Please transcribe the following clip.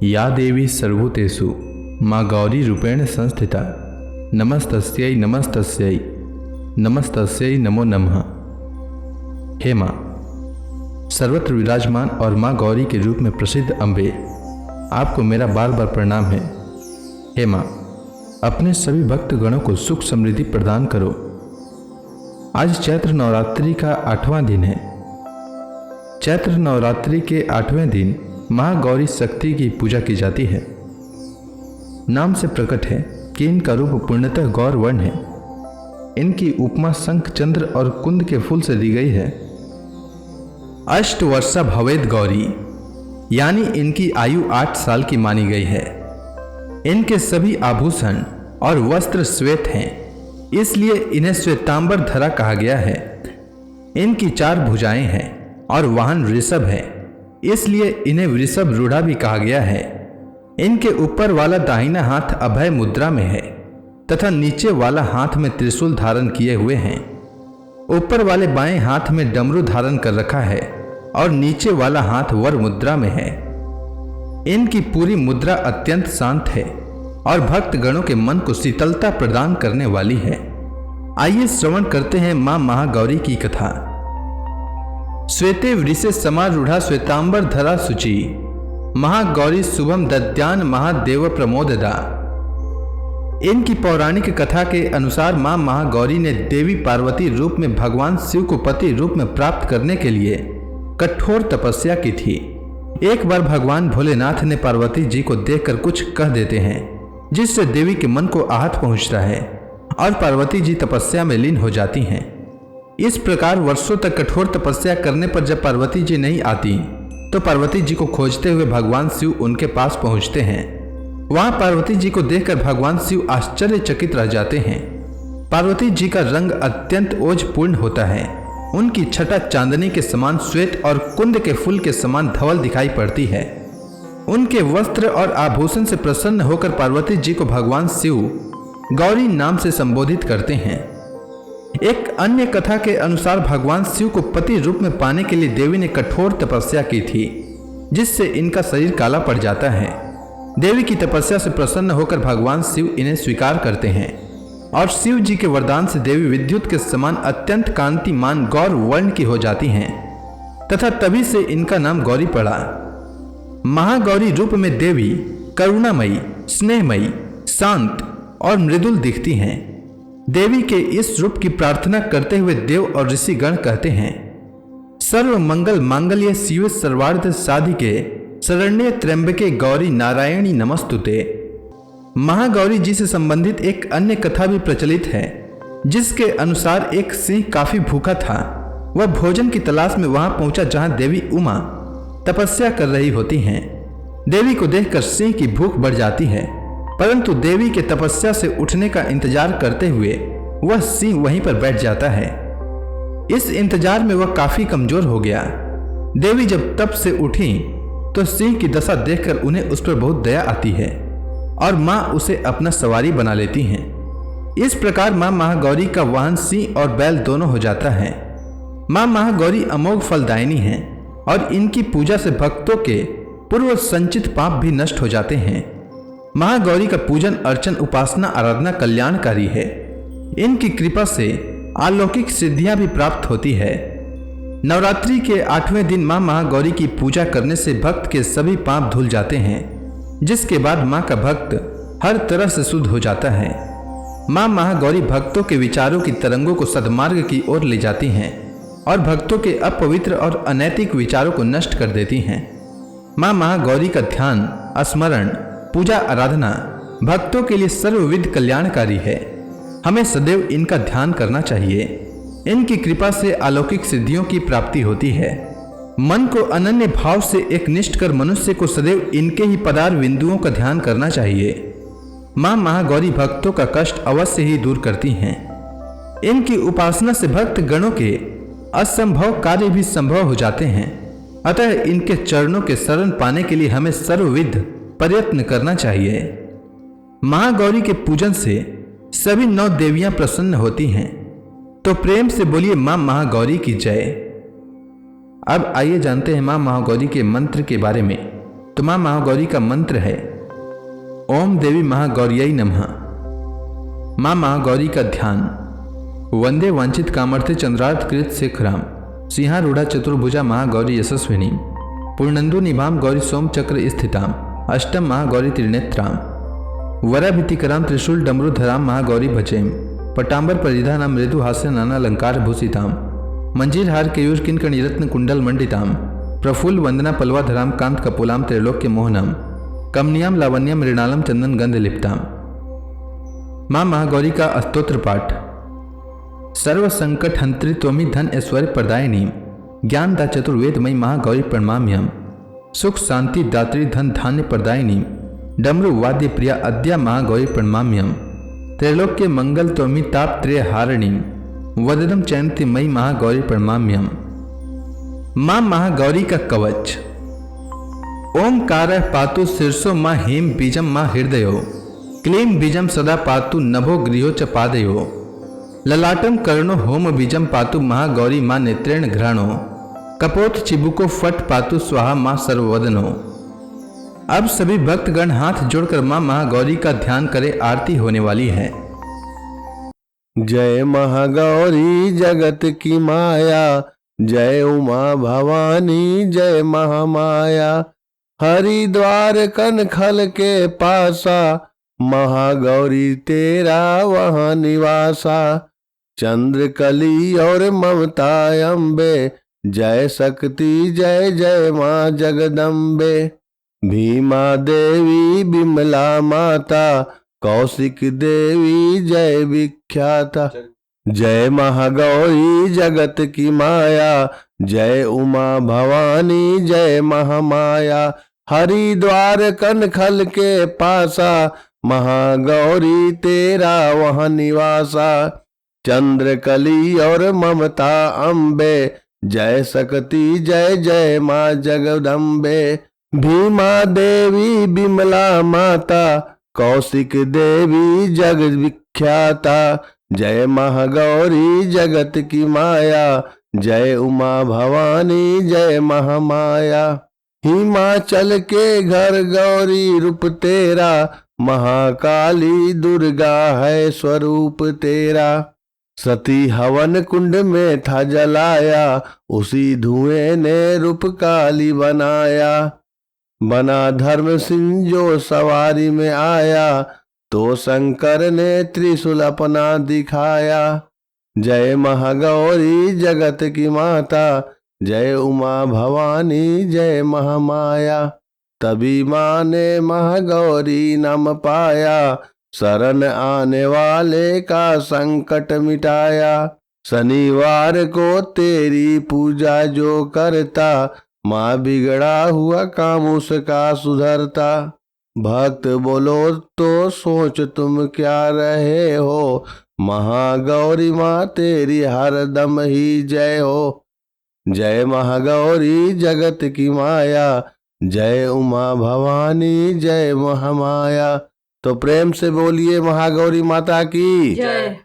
या देवी सर्वभूतेषु माँ गौरी रूपेण संस्थिता नमस्तस्यै नमस्तस्यै नमस्तस्यै नमो नमः। हे माँ, सर्वत्र विराजमान और माँ गौरी के रूप में प्रसिद्ध अम्बे, आपको मेरा बार बार प्रणाम है। हे माँ, अपने सभी भक्त गणों को सुख समृद्धि प्रदान करो। आज चैत्र नवरात्रि का 8वां दिन है। चैत्र नवरात्रि के 8वें दिन महागौरी शक्ति की पूजा की जाती है। नाम से प्रकट है कि इनका रूप पूर्णतः गौर वर्ण है। इनकी उपमा शंख, चंद्र और कुंद के फूल से दी गई है। अष्टवर्षा भवेद गौरी, यानी इनकी आयु 8 साल की मानी गई है। इनके सभी आभूषण और वस्त्र श्वेत हैं, इसलिए इन्हें श्वेतांबर धरा कहा गया है। इनकी 4 भुजाएं हैं और वाहन वृषभ है, इसलिए इन्हें वृषभ रूढ़ा भी कहा गया है। इनके ऊपर वाला दाहिना हाथ अभय मुद्रा में है तथा नीचे वाला हाथ में त्रिशूल धारण किए हुए हैं। ऊपर वाले बाएं हाथ में डमरू धारण कर रखा है और नीचे वाला हाथ वर मुद्रा में है। इनकी पूरी मुद्रा अत्यंत शांत है और भक्त गणों के मन को शीतलता प्रदान करने वाली है। आइए श्रवण करते हैं मां महागौरी की कथा। श्वेते वृषे समारूढ़ा श्वेतांबर धरा शुचि महागौरी शुभम दद्यान महादेव प्रमोददा। इनकी पौराणिक कथा के अनुसार मां महागौरी ने देवी पार्वती रूप में भगवान शिव को पति रूप में प्राप्त करने के लिए कठोर तपस्या की थी। एक बार भगवान भोलेनाथ ने पार्वती जी को देखकर कुछ कह देते हैं, जिससे देवी के मन को आहत पहुंचता है और पार्वती जी तपस्या में लीन हो जाती हैं। इस प्रकार वर्षों तक कठोर तपस्या करने पर जब पार्वती जी नहीं आती तो पार्वती जी को खोजते हुए भगवान शिव उनके पास पहुंचते हैं। वहां पार्वती जी को देखकर भगवान शिव आश्चर्यचकित रह जाते हैं। पार्वती जी का रंग अत्यंत ओजपूर्ण होता है। उनकी छटा चांदनी के समान श्वेत और कुंद के फूल के समान धवल दिखाई पड़ती है। उनके वस्त्र और आभूषण से प्रसन्न होकर पार्वती जी को भगवान शिव गौरी नाम से संबोधित करते हैं। एक अन्य कथा के अनुसार भगवान शिव को पति रूप में पाने के लिए देवी ने कठोर तपस्या की थी, जिससे इनका शरीर काला पड़ जाता है। देवी की तपस्या से प्रसन्न होकर भगवान शिव इन्हें स्वीकार करते हैं और शिव जी के वरदान से देवी विद्युत के समान अत्यंत कांतिमान गौर वर्ण की हो जाती हैं तथा तभी से इनका नाम गौरी पड़ा। महागौरी रूप में देवी करुणामयी, स्नेहमयी, शांत और मृदुल दिखती हैं। देवी के इस रूप की प्रार्थना करते हुए देव और ऋषि गण कहते हैं, सर्व मंगल मांगल्य शिवे सर्वार्थ साधिके शरण्ये त्र्यंबके गौरी नारायणी नमस्तुते। महागौरी जी से संबंधित एक अन्य कथा भी प्रचलित है, जिसके अनुसार एक सिंह काफी भूखा था। वह भोजन की तलाश में वहां पहुंचा जहां देवी उमा तपस्या कर रही होती हैं। देवी को देखकर सिंह की भूख बढ़ जाती है, परंतु देवी के तपस्या से उठने का इंतजार करते हुए वह सिंह वहीं पर बैठ जाता है। इस इंतजार में वह काफी कमजोर हो गया। देवी जब तप से उठी तो सिंह की दशा देखकर उन्हें उस पर बहुत दया आती है और मां उसे अपना सवारी बना लेती हैं। इस प्रकार मां महागौरी का वाहन सिंह और बैल दोनों हो जाता है। मां महागौरी अमोघ फलदायिनी हैं और इनकी पूजा से भक्तों के पूर्व संचित पाप भी नष्ट हो जाते हैं। महागौरी का पूजन अर्चन उपासना आराधना कल्याणकारी है। इनकी कृपा से अलौकिक सिद्धियां भी प्राप्त होती है। नवरात्रि के 8वें दिन मां महागौरी की पूजा करने से भक्त के सभी पाप धुल जाते हैं, जिसके बाद मां का भक्त हर तरह से शुद्ध हो जाता है। मां महागौरी भक्तों के विचारों की तरंगों को सद्मार्ग की ओर ले जाती हैं और भक्तों के अपवित्र और अनैतिक विचारों को नष्ट कर देती हैं। मां महागौरी का ध्यान, स्मरण, पूजा आराधना भक्तों के लिए सर्वविध कल्याणकारी है। हमें सदैव इनका ध्यान करना चाहिए। इनकी कृपा से अलौकिक सिद्धियों की प्राप्ति होती है। मन को अनन्य भाव से एक निष्ठ कर मनुष्य को सदैव इनके ही पदार बिंदुओं का ध्यान करना चाहिए। मां महागौरी भक्तों का कष्ट अवश्य ही दूर करती हैं। इनकी उपासना से भक्त गणों के असंभव कार्य भी संभव हो जाते हैं। अतः इनके चरणों के शरण पाने के लिए हमें सर्वविध प्रयत्न करना चाहिए। महागौरी के पूजन से सभी 9 देवियां प्रसन्न होती हैं, तो प्रेम से बोलिए मां महागौरी की जय। अब आइए जानते हैं मां महागौरी के मंत्र के बारे में। तो माँ महागौरी का मंत्र है ओम देवी महागौरियाई नमः। माँ महागौरी का ध्यान। वंदे वांछित कामर्थे चंद्रार्थ कृत शेखराम सिंहारूढ़ा चतुर्भुजा महागौरी यशस्विनी पूर्णंदु निभाम गौरी सोम चक्र स्थिताम अष्टम महागौरी त्रिनेत्राम वराभितिकराम त्रिशूल डमरुधराम महागौरी भजेम पटांबर परिधानाम मृदु हास्य नाना अलंकार भूषिताम मंजीर हार केयूर किंकणी रत्न कुंडल मंडिताम प्रफुल्ल वंदना पल्वाधराम कांत कपोलाम त्रैलोक्य मोहनम कमनियाम लावण्यम मृणालम चंदन गंध लिप्ताम। माँ महागौरी का स्तोत्र पाठ। सर्व संकट हंत्री त्वमी धन ऐश्वर्य प्रदायिनी ज्ञानदा चतुर्वेदमयी महागौरी प्रणमाम्यम सुख शांति दात्री धन धान्य प्रदायिनी डमरु वाद्य प्रिया अद्या महागौरी प्रणमाम्यम त्रैलोक्य मंगल त्वमी ताप त्रय हारिणी वदनम चयंती मयी महागौरी प्रणमाम्यम। माँ महागौरी का कवच। ओंकार पातु शीर्षो माँ हेम बीजम माँ हृदयो क्लीं बीजम सदा पातु नभो गृहो च पादयो ललाटम कर्णो होम बीजम पातु महागौरी माँ नेत्रेण घ्राणो कपोत चिबुको फट पातु स्वाहा माँ सर्ववदनो। अब सभी भक्तगण हाथ जोड़कर माँ महागौरी का ध्यान करें, आरती होने वाली है। जय महागौरी जगत की माया जय उमा भवानी जय महामाया हरिद्वार कनखल के पासा महागौरी तेरा वहाँ निवासा चंद्र कली और ममता अम्बे जय शक्ति जय जय माँ जगदम्बे भीमा देवी बिमला माता कौशिक देवी जय विख्याता जय महागौरी जगत की माया जय उमा भवानी जय महामाया हरिद्वार कनखल के पासा महागौरी तेरा वहाँ निवासा चंद्र कली और ममता अम्बे जय शक्ति जय जय माँ जगदम्बे भीमा देवी बिमला माता कौशिक देवी जग विख्याता जय महागौरी जगत की माया जय उमा भवानी जय महामाया हिमाचल के घर गौरी रूप तेरा महाकाली दुर्गा है स्वरूप तेरा सती हवन कुंड में था जलाया उसी धुएं ने रूप काली बनाया बना धर्म सिंह जो सवारी में आया तो शंकर ने त्रिशूल अपना दिखाया जय महागौरी जगत की माता जय उमा भवानी जय महामाया तभी माँ ने महागौरी नाम पाया शरण आने वाले का संकट मिटाया शनिवार को तेरी पूजा जो करता माँ बिगड़ा हुआ काम उसका सुधरता भक्त बोलो तो सोच तुम क्या रहे हो महागौरी माँ तेरी हरदम ही जय हो जय महागौरी जगत की माया जय उमा भवानी जय महामाया। तो प्रेम से बोलिए महागौरी माता की जय।